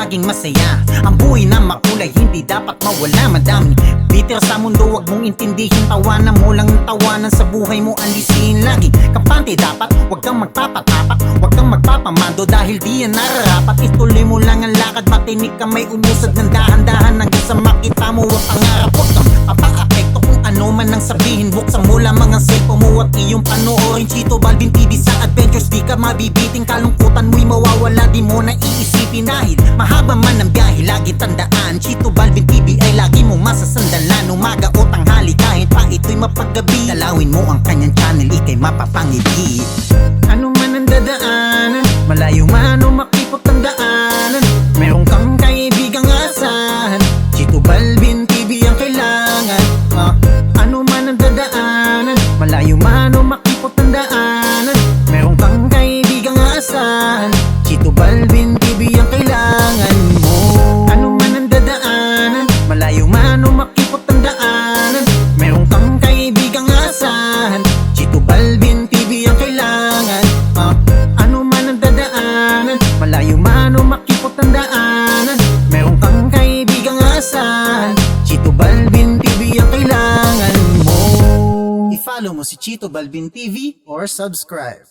laging masaya. Ang buhay na makulay, hindi dapat mawala. Madaming bitter sa mundo, wag mong intindihin. Tawanan mo lang yung tawanan sa buhay mo. Alisihin lagi, kampante dapat. Wag kang magpapatapak, wag kang magpapamando, dahil di yan nararapat. Ituloy mo lang ang lakad, matinig ka may umusad ng dahan-dahan hanggang sa makita mo ang pangarap. Wag kang papaapekto kung ano man ang sabihin. Buksan mo lamang ang cellphone mo at iyong panoorin Chito Balvin TV sa adventures. Di ka mabibiting, kalungkutan mo'y mawawala, di mo na iisipin. Dahil mahaba man ang biyahe, lagi tandaan Chito Balvin TV ay lagi mong masasandalan. Umaga o tanghali, kahit pa ito'y mapaggabi, dalawin mo ang kanyang channel, ika'y mapapangiti. Ano man ang dadaanan, malayo man o makipot ang daanan, meron kang kaibigang asahan, Chito Balvin TV ang kailangan. Ano man ang dadaanan, malayo man o makipot ang daanan, meron kang kaibigang asahan, Chito Balvin TV ang kailangan mo. Ano man ang dadaanan, malayo man o makipot ang daanan, meron kang kaibigang asahan, Chito Balvin TV ang kailangan. Ano man ang dadaanan, malayo man o makipot ang daanan, meron kang kaibigang asahan, Chito Balvin TV ang kailangan mo. I-follow mo si Chito Balvin TV or subscribe.